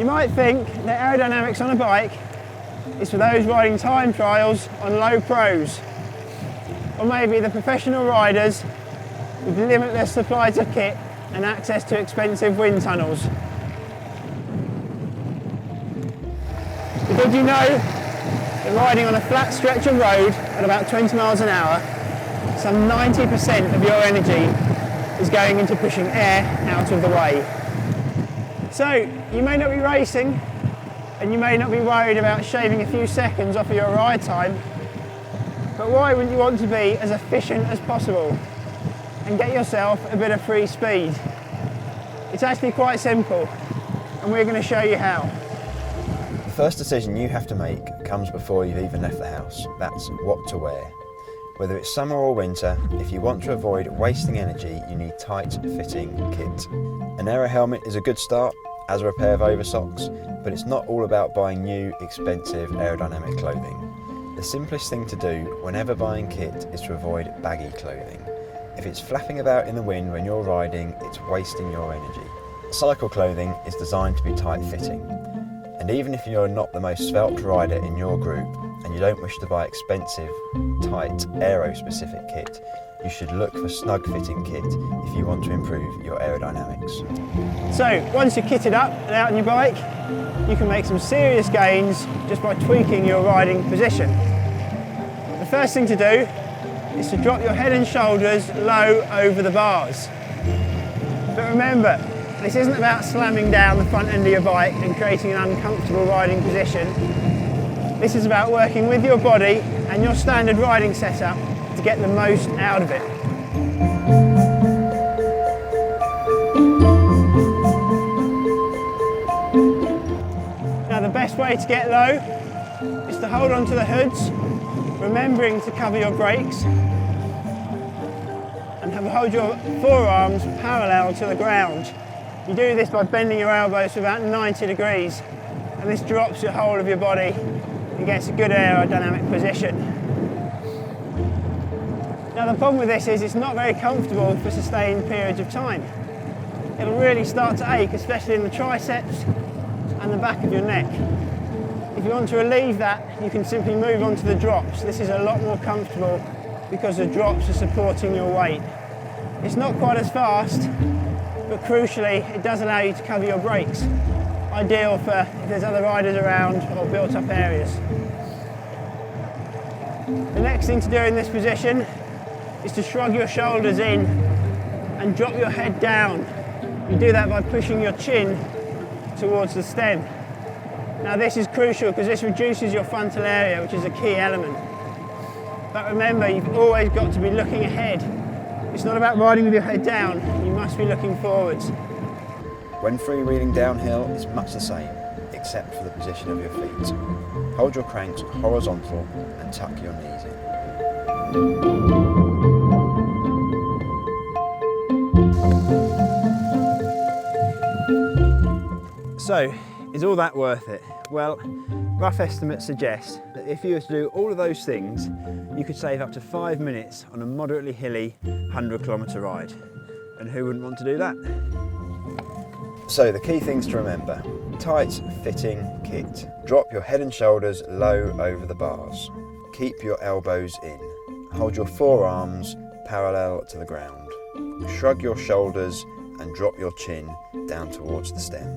You might think that aerodynamics on a bike is for those riding time trials on low pros, or maybe the professional riders with limitless supplies of kit and access to expensive wind tunnels. But did you know that riding on a flat stretch of road at about 20 miles an hour, some 90% of your energy is going into pushing air out of the way? So you may not be racing, and you may not be worried about shaving a few seconds off of your ride time, but why wouldn't you want to be as efficient as possible and get yourself a bit of free speed? It's actually quite simple, and we're going to show you how. The first decision you have to make comes before you've even left the house. That's what to wear. Whether it's summer or winter, if you want to avoid wasting energy, you need tight-fitting kit. An aero helmet is a good start, as are a pair of oversocks, but it's not all about buying new, expensive aerodynamic clothing. The simplest thing to do whenever buying kit is to avoid baggy clothing. If it's flapping about in the wind when you're riding, it's wasting your energy. Cycle clothing is designed to be tight-fitting, and even if you're not the most svelte rider in your group and you don't wish to buy expensive, tight, aero-specific kit, you should look for snug-fitting kit if you want to improve your aerodynamics. So once you're kitted up and out on your bike, you can make some serious gains just by tweaking your riding position. The first thing to do is to drop your head and shoulders low over the bars. But remember, this isn't about slamming down the front end of your bike and creating an uncomfortable riding position. This is about working with your body and your standard riding setup to get the most out of it. Now the best way to get low is to hold onto the hoods, remembering to cover your brakes, and hold your forearms parallel to the ground. You do this by bending your elbows to about 90 degrees, and this drops your whole of your body and gets a good aerodynamic position. Now the problem with this is it's not very comfortable for sustained periods of time. It'll really start to ache, especially in the triceps and the back of your neck. If you want to relieve that, you can simply move on to the drops. This is a lot more comfortable because the drops are supporting your weight. It's not quite as fast, but crucially, it does allow you to cover your brakes. Ideal for if there's other riders around or built up areas. The next thing to do in this position is to shrug your shoulders in and drop your head down. You do that by pushing your chin towards the stem. Now this is crucial because this reduces your frontal area, which is a key element. But remember, you've always got to be looking ahead. It's not about riding with your head down, you must be looking forwards. When freewheeling downhill, it's much the same, except for the position of your feet. Hold your cranks horizontal and tuck your knees in. So, is all that worth it? Well, rough estimates suggest that if you were to do all of those things, you could save up to 5 minutes on a moderately hilly 100-kilometre ride. And who wouldn't want to do that? So the key things to remember: tight fitting kit. Drop your head and shoulders low over the bars. Keep your elbows in. Hold your forearms parallel to the ground. Shrug your shoulders and drop your chin down towards the stem.